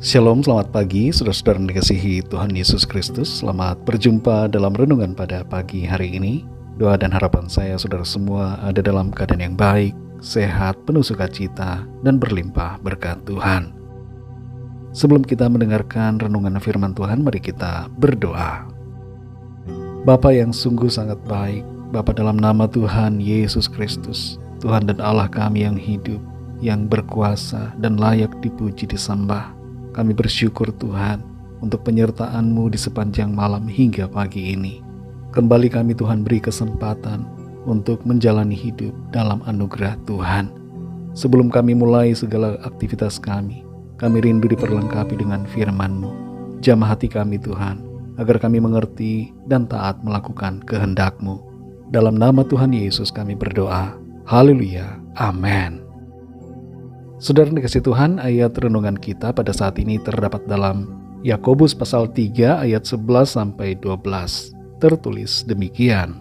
Shalom, selamat pagi, saudara-saudara yang dikasihi Tuhan Yesus Kristus. Selamat berjumpa dalam renungan pada pagi hari ini. Doa dan harapan saya, saudara semua, ada dalam keadaan yang baik, sehat, penuh sukacita, dan berlimpah berkat Tuhan. Sebelum kita mendengarkan renungan firman Tuhan, mari kita berdoa. Bapa yang sungguh sangat baik, Bapa dalam nama Tuhan Yesus Kristus, Tuhan dan Allah kami yang hidup, yang berkuasa dan layak dipuji disembah. Kami bersyukur Tuhan untuk penyertaan-Mu di sepanjang malam hingga pagi ini. Kembali kami Tuhan beri kesempatan untuk menjalani hidup dalam anugerah Tuhan. Sebelum kami mulai segala aktivitas kami rindu diperlengkapi dengan firman-Mu. Jamah hati kami Tuhan, agar kami mengerti dan taat melakukan kehendak-Mu. Dalam nama Tuhan Yesus kami berdoa. Haleluya. Amin. Saudara dikasih Tuhan, ayat renungan kita pada saat ini terdapat dalam Yakobus pasal 3 ayat 11-12. Tertulis demikian.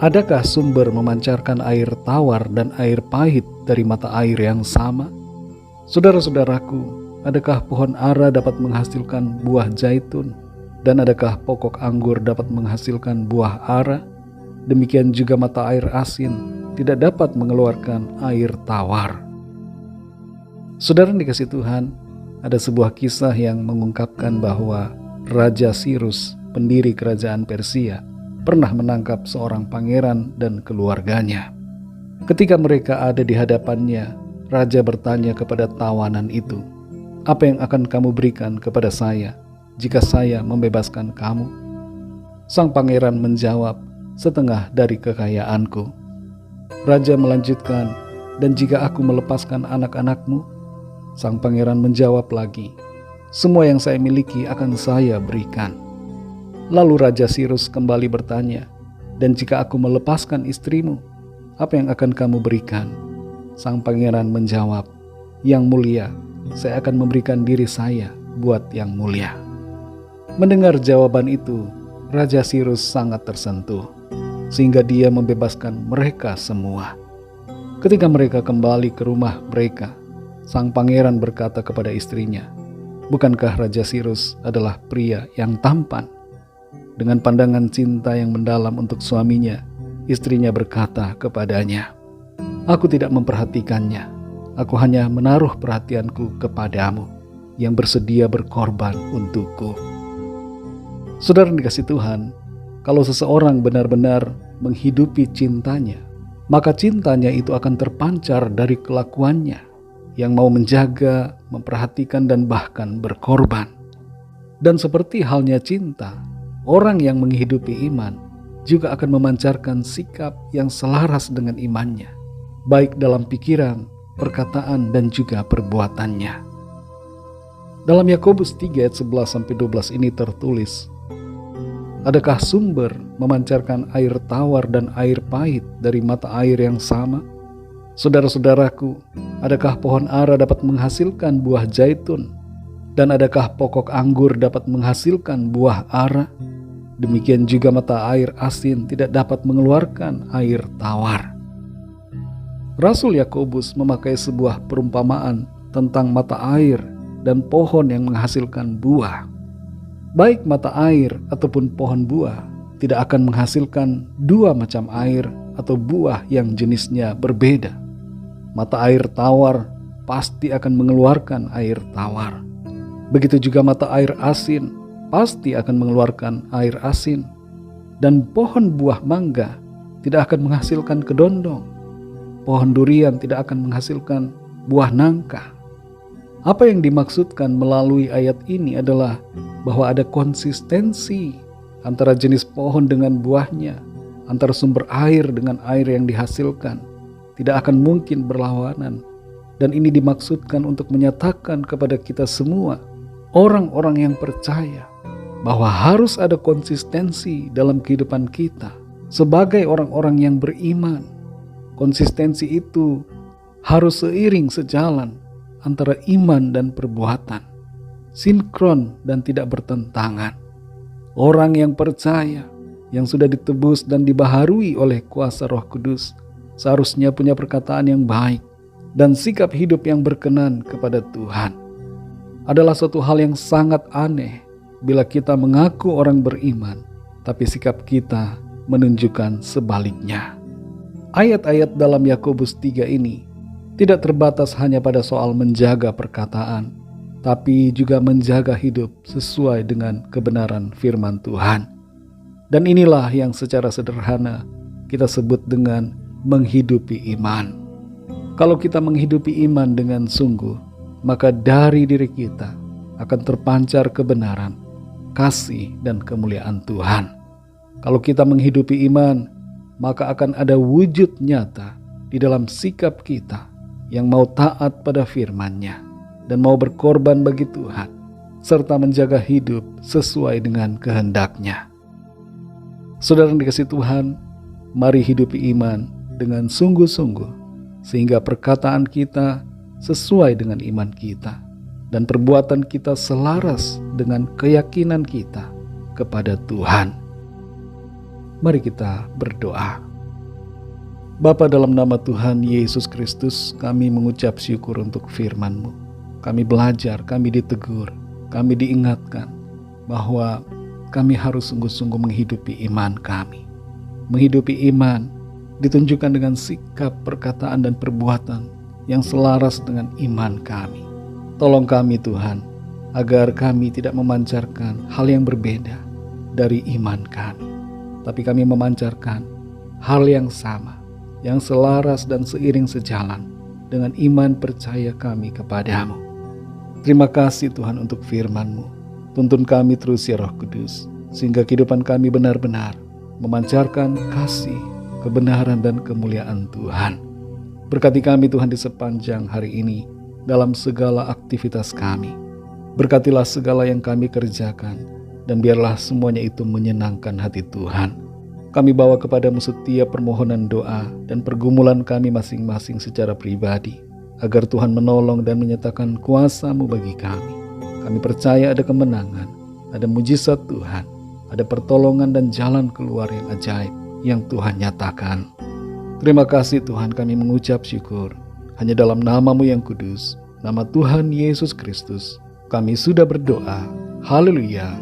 Adakah sumber memancarkan air tawar dan air pahit dari mata air yang sama? Saudara-saudaraku, adakah pohon ara dapat menghasilkan buah zaitun? Dan adakah pokok anggur dapat menghasilkan buah ara? Demikian juga mata air asin tidak dapat mengeluarkan air tawar. Saudara yang dikasih Tuhan, ada sebuah kisah yang mengungkapkan bahwa Raja Sirus, pendiri kerajaan Persia, pernah menangkap seorang pangeran dan keluarganya. Ketika mereka ada di hadapannya, Raja bertanya kepada tawanan itu, "Apa yang akan kamu berikan kepada saya jika saya membebaskan kamu?" Sang pangeran menjawab, "Setengah dari kekayaanku." Raja melanjutkan, "Dan jika aku melepaskan anak-anakmu?" Sang pangeran menjawab lagi, "Semua yang saya miliki akan saya berikan." Lalu Raja Sirus kembali bertanya, "Dan jika aku melepaskan istrimu, apa yang akan kamu berikan?" Sang pangeran menjawab, "Yang mulia, saya akan memberikan diri saya buat yang mulia." Mendengar jawaban itu, Raja Sirus sangat tersentuh, sehingga dia membebaskan mereka semua. Ketika mereka kembali ke rumah mereka, sang pangeran berkata kepada istrinya, "Bukankah Raja Sirus adalah pria yang tampan?" Dengan pandangan cinta yang mendalam untuk suaminya, istrinya berkata kepadanya, "Aku tidak memperhatikannya. Aku hanya menaruh perhatianku kepadamu yang bersedia berkorban untukku." Saudara yang dikasih Tuhan, kalau seseorang benar-benar menghidupi cintanya, maka cintanya itu akan terpancar dari kelakuannya yang mau menjaga, memperhatikan, dan bahkan berkorban. Dan seperti halnya cinta, orang yang menghidupi iman juga akan memancarkan sikap yang selaras dengan imannya, baik dalam pikiran, perkataan, dan juga perbuatannya. Dalam Yakobus 3 ayat 11-12 ini tertulis, "Adakah sumber memancarkan air tawar dan air pahit dari mata air yang sama? Saudara-saudaraku, adakah pohon ara dapat menghasilkan buah zaitun? Dan adakah pokok anggur dapat menghasilkan buah ara? Demikian juga mata air asin tidak dapat mengeluarkan air tawar." Rasul Yakobus memakai sebuah perumpamaan tentang mata air dan pohon yang menghasilkan buah. Baik mata air ataupun pohon buah tidak akan menghasilkan dua macam air atau buah yang jenisnya berbeda. Mata air tawar pasti akan mengeluarkan air tawar. Begitu juga mata air asin pasti akan mengeluarkan air asin. Dan pohon buah mangga tidak akan menghasilkan kedondong. Pohon durian tidak akan menghasilkan buah nangka. Apa yang dimaksudkan melalui ayat ini adalah bahwa ada konsistensi antara jenis pohon dengan buahnya, antara sumber air dengan air yang dihasilkan. Tidak akan mungkin berlawanan. Dan ini dimaksudkan untuk menyatakan kepada kita semua, orang-orang yang percaya, bahwa harus ada konsistensi dalam kehidupan kita sebagai orang-orang yang beriman. Konsistensi itu harus seiring sejalan antara iman dan perbuatan, sinkron dan tidak bertentangan. Orang yang percaya, yang sudah ditebus dan dibaharui oleh kuasa Roh Kudus, seharusnya punya perkataan yang baik dan sikap hidup yang berkenan kepada Tuhan. Adalah suatu hal yang sangat aneh bila kita mengaku orang beriman, tapi sikap kita menunjukkan sebaliknya. Ayat-ayat dalam Yakobus 3 ini tidak terbatas hanya pada soal menjaga perkataan, tapi juga menjaga hidup sesuai dengan kebenaran firman Tuhan. Dan inilah yang secara sederhana kita sebut dengan menghidupi iman. Kalau kita menghidupi iman dengan sungguh, maka dari diri kita akan terpancar kebenaran, kasih, dan kemuliaan Tuhan. Kalau kita menghidupi iman, maka akan ada wujud nyata di dalam sikap kita yang mau taat pada firman-Nya dan mau berkorban bagi Tuhan, serta menjaga hidup sesuai dengan kehendak-Nya. Saudara yang dikasihi Tuhan, mari hidupi iman dengan sungguh-sungguh, sehingga perkataan kita sesuai dengan iman kita, dan perbuatan kita selaras dengan keyakinan kita kepada Tuhan. Mari kita berdoa. Bapa, dalam nama Tuhan Yesus Kristus, kami mengucap syukur untuk firman-Mu. Kami belajar, kami ditegur, kami diingatkan bahwa kami harus sungguh-sungguh menghidupi iman kami. Menghidupi iman ditunjukkan dengan sikap, perkataan, dan perbuatan yang selaras dengan iman kami. Tolong kami Tuhan, agar kami tidak memancarkan hal yang berbeda dari iman kami, tapi kami memancarkan hal yang sama, yang selaras dan seiring sejalan dengan iman percaya kami kepadamu. Terima kasih Tuhan untuk firman-Mu. Tuntun kami terus ya Roh Kudus, sehingga kehidupan kami benar-benar memancarkan kasih, kebenaran, dan kemuliaan Tuhan. Berkati kami Tuhan di sepanjang hari ini dalam segala aktivitas kami. Berkatilah segala yang kami kerjakan, dan biarlah semuanya itu menyenangkan hati Tuhan. Kami bawa kepadamu setiap permohonan doa dan pergumulan kami masing-masing secara pribadi, agar Tuhan menolong dan menyatakan kuasa-Mu bagi kami. Kami percaya ada kemenangan, ada mujizat Tuhan, ada pertolongan dan jalan keluar yang ajaib yang Tuhan nyatakan. Terima kasih Tuhan, kami mengucap syukur. Hanya dalam nama-Mu yang kudus, nama Tuhan Yesus Kristus, kami sudah berdoa. Haleluya.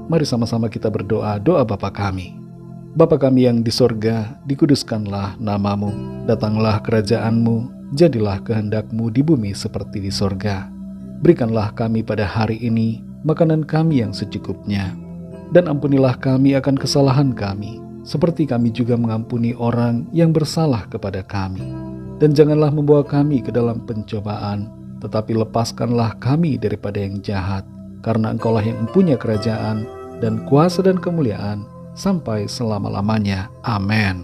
Mari sama-sama kita berdoa doa Bapa kami. Bapa kami yang di sorga, dikuduskanlah nama-Mu, datanglah kerajaan-Mu, jadilah kehendak-Mu di bumi seperti di sorga. Berikanlah kami pada hari ini makanan kami yang secukupnya, dan ampunilah kami akan kesalahan kami, seperti kami juga mengampuni orang yang bersalah kepada kami. Dan janganlah membawa kami ke dalam pencobaan, tetapi lepaskanlah kami daripada yang jahat, karena Engkaulah yang mempunyai kerajaan dan kuasa dan kemuliaan sampai selama-lamanya. Amin.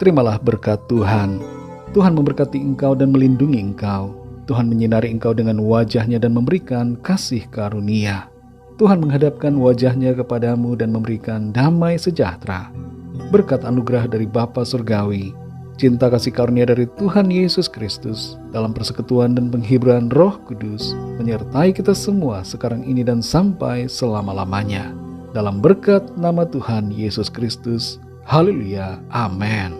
Terimalah berkat Tuhan. Tuhan memberkati engkau dan melindungi engkau. Tuhan menyinari engkau dengan wajah-Nya dan memberikan kasih karunia. Tuhan menghadapkan wajah-Nya kepadamu dan memberikan damai sejahtera. Berkat anugerah dari Bapa Surgawi, cinta kasih karunia dari Tuhan Yesus Kristus, dalam persekutuan dan penghiburan Roh Kudus, menyertai kita semua sekarang ini dan sampai selama-lamanya. Dalam berkat nama Tuhan Yesus Kristus. Haleluya. Amin.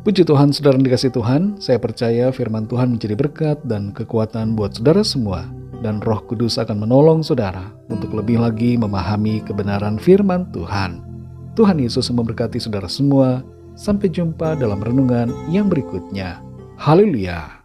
Puji Tuhan, saudara yang dikasihi Tuhan, saya percaya firman Tuhan menjadi berkat dan kekuatan buat saudara semua, dan Roh Kudus akan menolong saudara untuk lebih lagi memahami kebenaran firman Tuhan. Tuhan Yesus memberkati saudara semua. Sampai jumpa dalam renungan yang berikutnya. Haleluya.